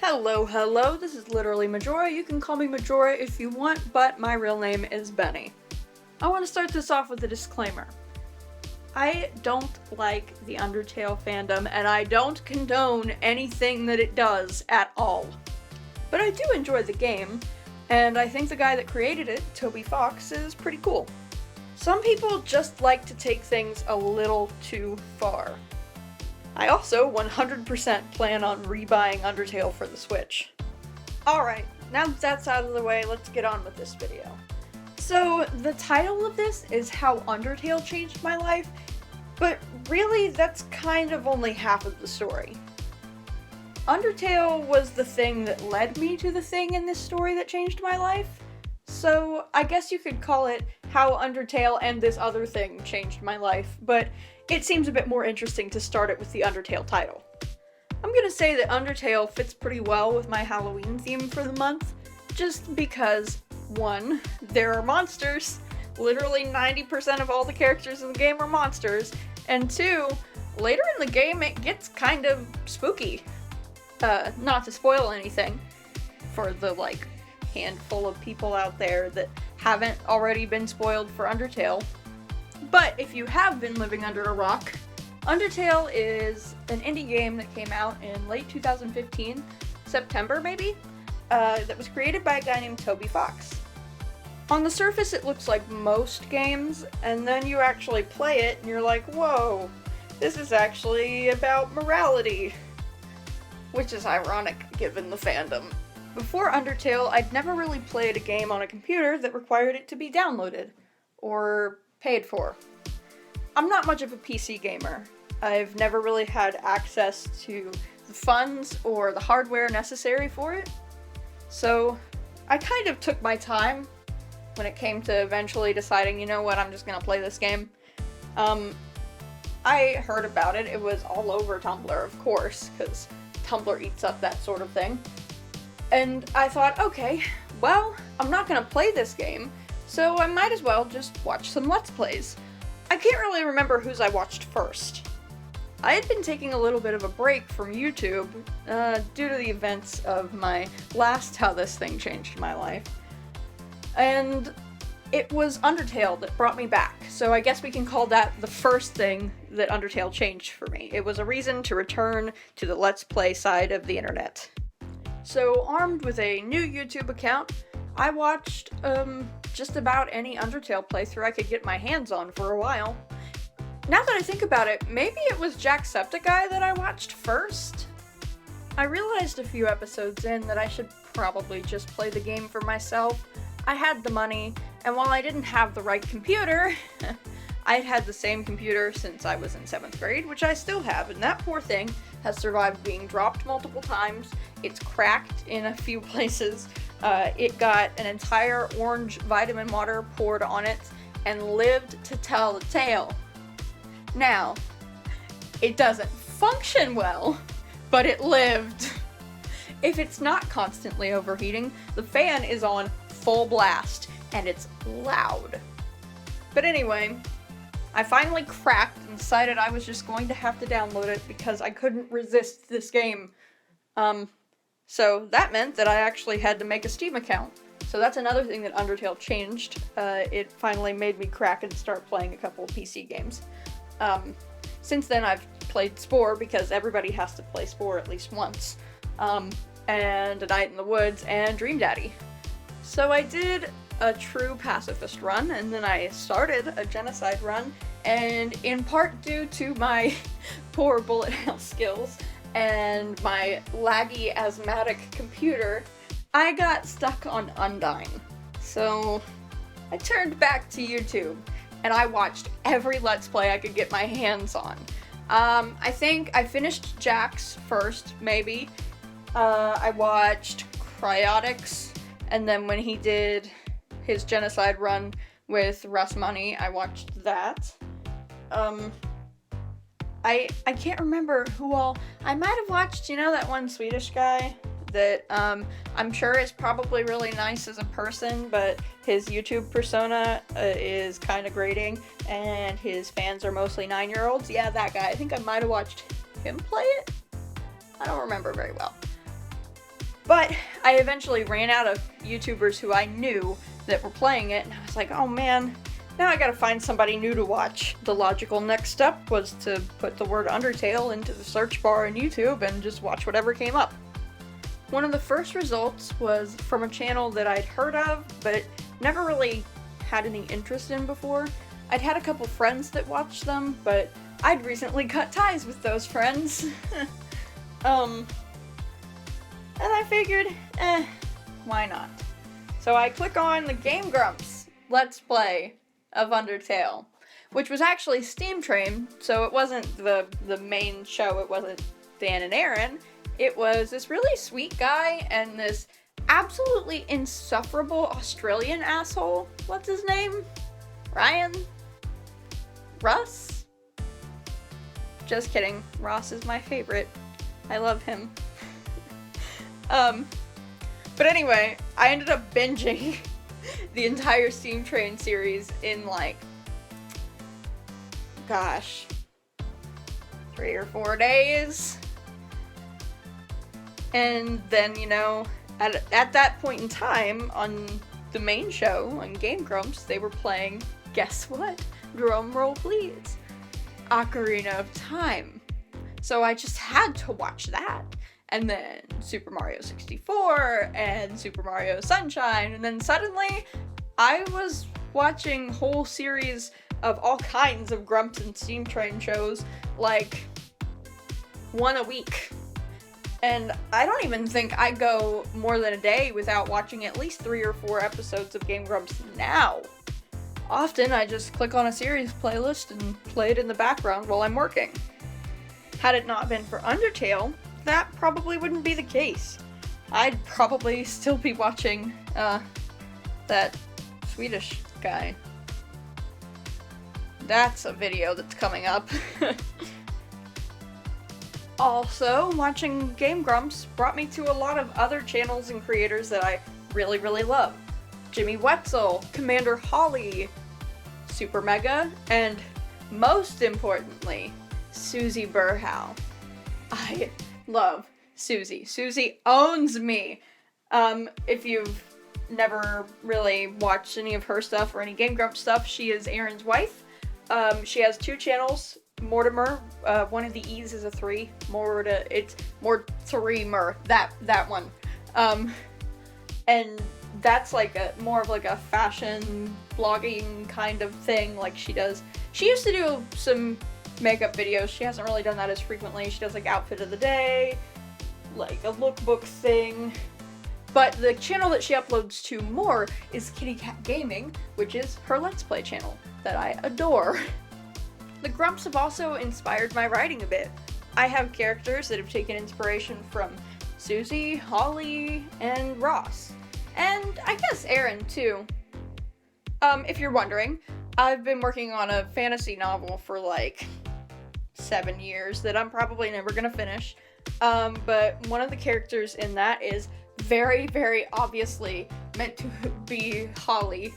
Hello, this is literally Majora. You can call me Majora if you want, but my real name is Benny. I want to start this off with a disclaimer. I don't like the Undertale fandom, and I don't condone anything that it does at all. But I do enjoy the game, and I think the guy that created it, Toby Fox, is pretty cool. Some people just like to take things a little too far. I also 100% plan on rebuying Undertale for the Switch. Alright, now that that's out of the way, let's get on with this video. So, the title of this is How Undertale Changed My Life, but really that's kind of only half of the story. Undertale was the thing that led me to the thing in this story that changed my life, so I guess you could call it How Undertale and this other thing changed my life, but it seems a bit more interesting to start it with the Undertale title. I'm gonna say that Undertale fits pretty well with my Halloween theme for the month, just because, 1, there are monsters. Literally 90% of all the characters in the game are monsters, and 2, later in the game it gets kind of spooky. Not to spoil anything for the, handful of people out there that haven't already been spoiled for Undertale. But if you have been living under a rock, Undertale is an indie game that came out in late 2015, September maybe, that was created by a guy named Toby Fox. On the surface it looks like most games, and then you actually play it and you're like, whoa, this is actually about morality. Which is ironic given the fandom. Before Undertale, I'd never really played a game on a computer that required it to be downloaded, or paid for. I'm not much of a PC gamer. I've never really had access to the funds or the hardware necessary for it. So I kind of took my time when it came to eventually deciding, you know what, I'm just gonna play this game. I heard about it. It was all over Tumblr, of course, because Tumblr eats up that sort of thing. And I thought, okay, well, I'm not gonna play this game, so I might as well just watch some Let's Plays. I can't really remember whose I watched first. I had been taking a little bit of a break from YouTube due to the events of my last How This Thing Changed My Life. And it was Undertale that brought me back, so I guess we can call that the first thing that Undertale changed for me. It was a reason to return to the Let's Play side of the internet. So, armed with a new YouTube account, I watched just about any Undertale playthrough I could get my hands on for a while. Now that I think about it, maybe it was Jacksepticeye that I watched first? I realized a few episodes in that I should probably just play the game for myself. I had the money, and while I didn't have the right computer, I'd had the same computer since I was in 7th grade, which I still have, and that poor thing has survived being dropped multiple times. It's cracked in a few places. It got an entire orange vitamin water poured on it and lived to tell the tale. Now, it doesn't function well, but it lived. If it's not constantly overheating, the fan is on full blast, and it's loud. But anyway, I finally cracked and decided I was just going to have to download it because I couldn't resist this game. So that meant that I actually had to make a Steam account. So that's another thing that Undertale changed. It finally made me crack and start playing a couple of PC games. Since then I've played Spore because everybody has to play Spore at least once. And A Night in the Woods and Dream Daddy. So I did a true pacifist run, and then I started a genocide run, and in part due to my poor bullet hell skills and my laggy asthmatic computer, I got stuck on Undyne. So I turned back to YouTube, and I watched every Let's Play I could get my hands on. I think I finished Jack's first, maybe. I watched Cryotics, and then when he did his genocide run with Russ Money, I watched that. I can't remember who all. I might have watched, that one Swedish guy that I'm sure is probably really nice as a person, but his YouTube persona is kind of grating, and his fans are mostly 9-year-olds. Yeah, that guy. I think I might have watched him play it. I don't remember very well. But I eventually ran out of YouTubers who I knew that were playing it, and I was like, oh man, now I gotta find somebody new to watch. The logical next step was to put the word Undertale into the search bar on YouTube and just watch whatever came up. One of the first results was from a channel that I'd heard of, but never really had any interest in before. I'd had a couple friends that watched them, but I'd recently cut ties with those friends. And I figured, why not? So I click on the Game Grumps Let's Play of Undertale, which was actually Steam Train, so it wasn't the main show, it wasn't Dan and Aaron. It was this really sweet guy and this absolutely insufferable Australian asshole. What's his name? Ryan? Russ? Just kidding. Ross is my favorite. I love him. But anyway, I ended up binging the entire Steam Train series in like, gosh, 3 or 4 days. And then, you know, at that point in time, on the main show, on Game Grumps, they were playing, guess what? Drum roll please. Ocarina of Time. So I just had to watch that. And then Super Mario 64, and Super Mario Sunshine, and then suddenly I was watching whole series of all kinds of Grumps and Steam Train shows, like, one a week. And I don't even think I go more than a day without watching at least 3 or 4 episodes of Game Grumps now. Often I just click on a series playlist and play it in the background while I'm working. Had it not been for Undertale, that probably wouldn't be the case. I'd probably still be watching, that Swedish guy. That's a video that's coming up. Also, watching Game Grumps brought me to a lot of other channels and creators that I really, really love. Jimmy Wetzel, Commander Holly, Super Mega, and most importantly, Suzy Burr. I love Suzy. Suzy owns me. If you've never really watched any of her stuff or any Game Grumps stuff, she is Aaron's wife. She has 2 channels. Mortimer, one of the E's is a 3. It's Mortimer, that one. And that's like more of like a fashion blogging kind of thing, like she does. She used to do some makeup videos. She hasn't really done that as frequently. She does like outfit of the day, like a lookbook thing. But the channel that she uploads to more is Kitty Cat Gaming, which is her Let's Play channel that I adore. The Grumps have also inspired my writing a bit. I have characters that have taken inspiration from Suzy, Holly, and Ross. And I guess Aaron, too. If you're wondering, I've been working on a fantasy novel for like 7 years that I'm probably never gonna finish. But one of the characters in that is very, very obviously meant to be Holly.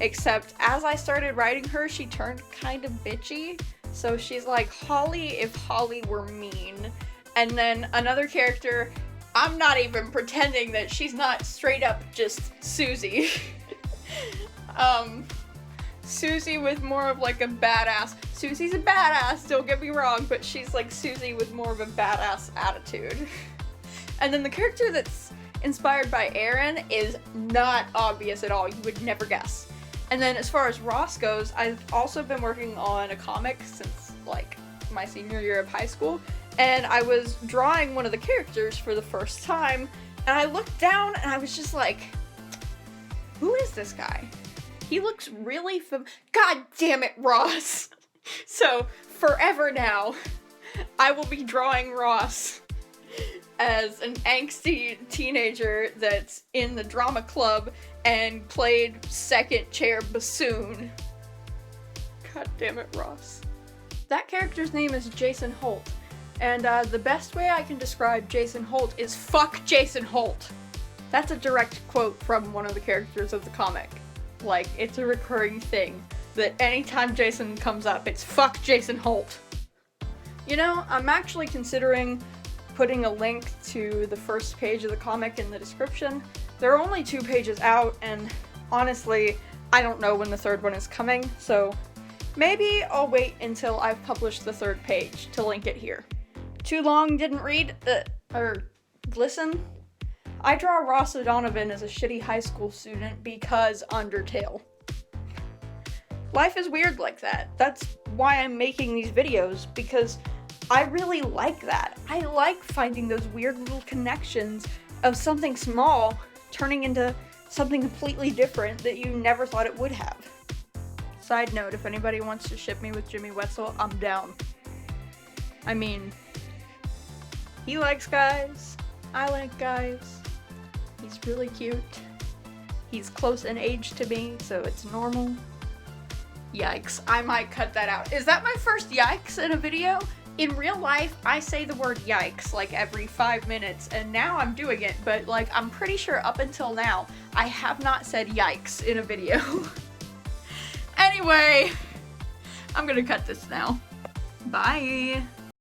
Except as I started writing her, she turned kind of bitchy. So she's like Holly if Holly were mean. And then another character, I'm not even pretending that she's not straight up just Suzy. Suzy with more of like a badass. Suzy's a badass, don't get me wrong, but she's like Suzy with more of a badass attitude. And then the character that's inspired by Aaron is not obvious at all. You would never guess. And then as far as Ross goes, I've also been working on a comic since like my senior year of high school, and I was drawing one of the characters for the first time, and I looked down and I was just like, who is this guy? He looks really God damn it, Ross! So, forever now, I will be drawing Ross as an angsty teenager that's in the drama club and played second chair bassoon. God damn it, Ross. That character's name is Jason Holt, and the best way I can describe Jason Holt is fuck Jason Holt. That's a direct quote from one of the characters of the comic. Like, it's a recurring thing that anytime Jason comes up, it's fuck Jason Holt. You know, I'm actually considering putting a link to the first page of the comic in the description. There are only 2 pages out, and honestly, I don't know when the 3rd one is coming, so maybe I'll wait until I've published the 3rd page to link it here. Too long didn't read? Or listen? I draw Ross O'Donovan as a shitty high school student because Undertale. Life is weird like that. That's why I'm making these videos, because I really like that. I like finding those weird little connections of something small turning into something completely different that you never thought it would have. Side note, if anybody wants to ship me with Jimmy Wetzel, I'm down. I mean, he likes guys, I like guys, he's really cute, he's close in age to me, so it's normal. Yikes, I might cut that out. Is that my first yikes in a video? In real life, I say the word yikes like every 5 minutes, and now I'm doing it, but like I'm pretty sure up until now, I have not said yikes in a video. Anyway, I'm gonna cut this now. Bye!